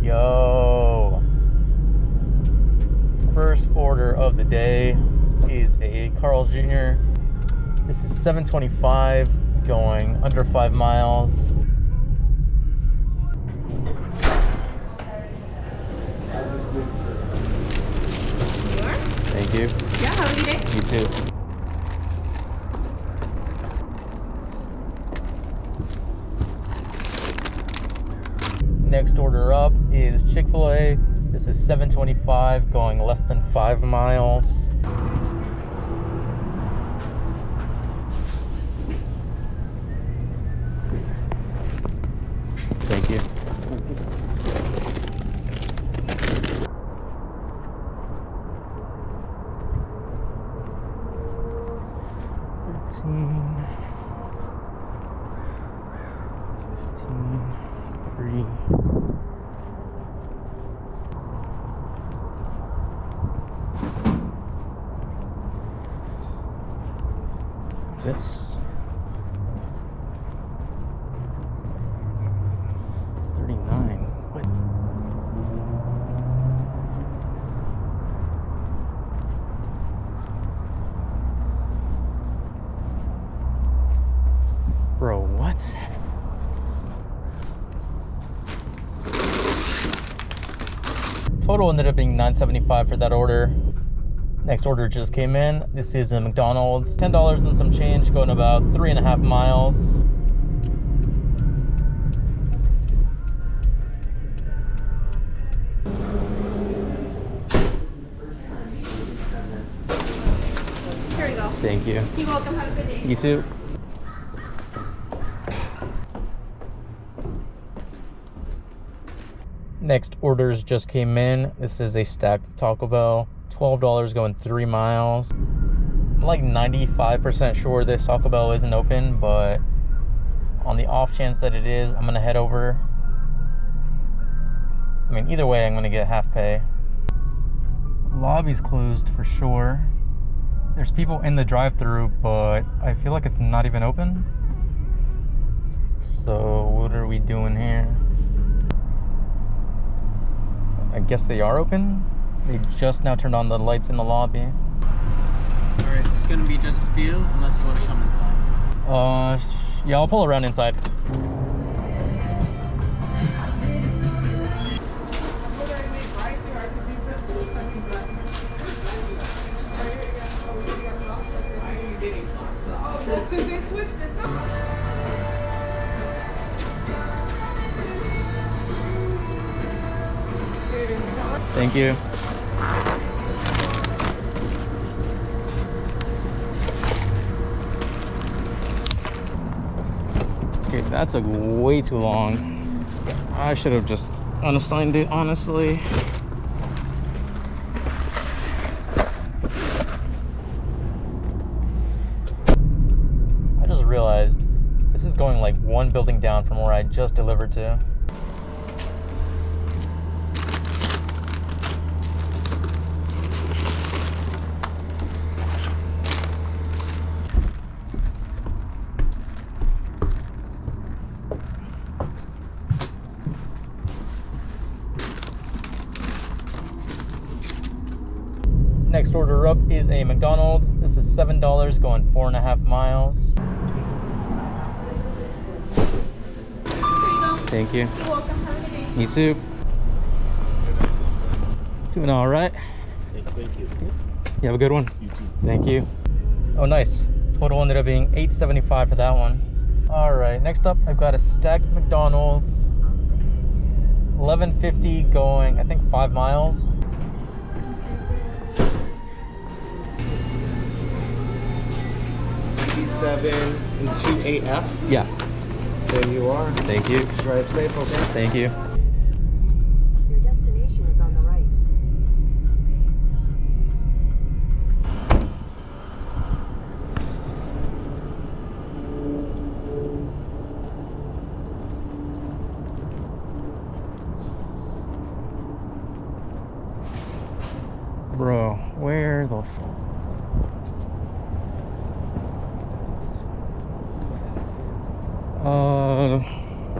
Yo. First order of the day is a Carl's Jr. This is $7.25 going under 5 miles. Thank you. Yeah, have a good day. You too. Next order up is Chick-fil-A. This is $7.25 going less than 5 miles. Thank you. This 39. What? Bro, what? Total ended up being $9.75 for that order. Next order just came in. This is a McDonald's. $10 and some change going about 3.5 miles. Here we go. Thank you. You're welcome. Have a good day. You too. Next orders just came in. This is a stacked Taco Bell. $12 going 3 miles. I'm like 95% sure this Taco Bell isn't open, but on the off chance that it is, I'm gonna head over. I mean, either way, I'm gonna get half pay. Lobby's closed for sure. There's people in the drive-thru, but I feel like it's not even open. So what are we doing here? I guess they are open. They just now turned on the lights in the lobby. Alright, it's gonna be just a few, unless you want to come inside. Yeah, I'll pull around inside. Thank you. Okay, that took way too long. I should have just unassigned it, honestly. I just realized this is going like one building down from where I just delivered to. Next order up is a McDonald's. This is $7 going 4.5 miles. Here you go. Thank you. You're welcome. Have a good day. You too. Doing all right. Thank you. You have a good one. You too. Thank you. Oh, nice. Total ended up being $8.75 for that one. All right, next up, I've got a stacked McDonald's. $11.50 going, I think, 5 miles. B7 and 2AF. Yeah. There you are. Thank you. Drive safe, okay? Thank you. Your destination is on the right. Bro, where the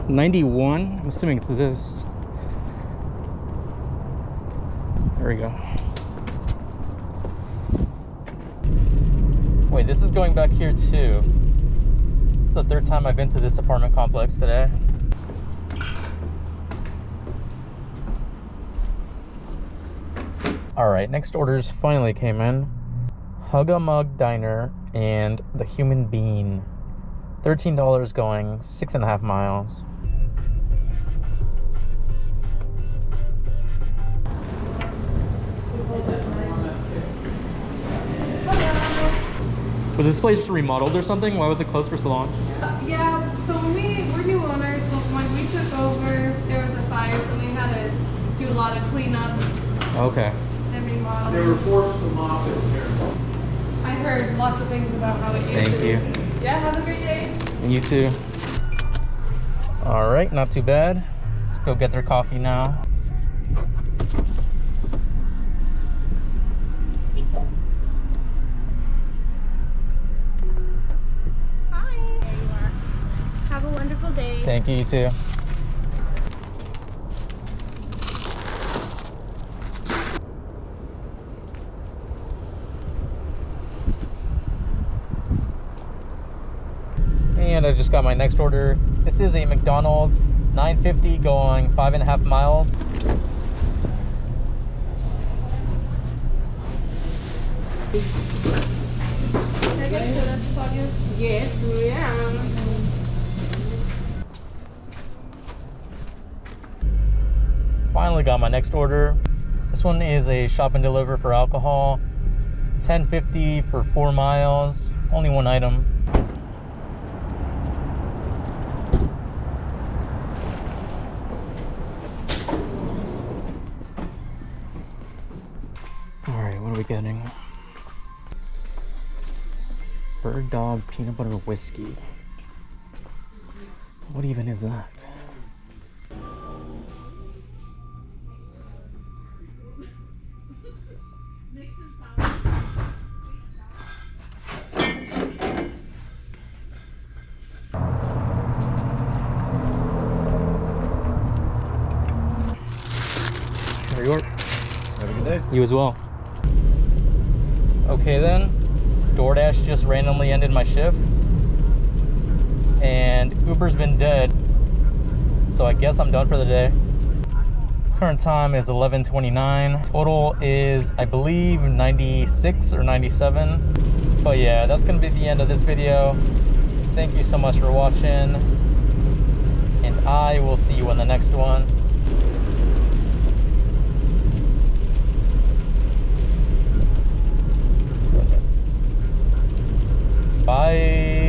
91. I'm assuming it's this. There we go. Wait, this is going back here too. This is the third time I've been to this apartment complex today. All right, next orders finally came in. Hug a Mug Diner and the Human Bean. $13 going 6.5 miles. Was this place remodeled or something? Why was it closed for so long? Yeah, so when we're new owners, so when we took over, there was a fire, so we had to do a lot of cleanup Okay. and remodel. They were forced to mop it here. I heard lots of things about how it used Thank to be. you. Yeah, have a great day. And you too. All right, not too bad. Let's go get their coffee now. Hi. There you are. Have a wonderful day. Thank you, you too. And I just got my next order. This is a McDonald's, $9.50 going 5.5 miles. Can I get donuts for you? Yes, ma'am. Finally got my next order. This one is a shop and deliver for alcohol. $10.50 for 4 miles. Only one item. All right, what are we getting? Bird Dog Peanut Butter Whiskey. What even is that? There you are. Have a good day. You as well. Okay then, DoorDash just randomly ended my shift and Uber's been dead, so I guess I'm done for the day. Current time is 11:29. Total is, I believe, 96 or 97. But yeah, that's gonna be the end of this video. Thank you so much for watching, and I will see you in the next one. Bye.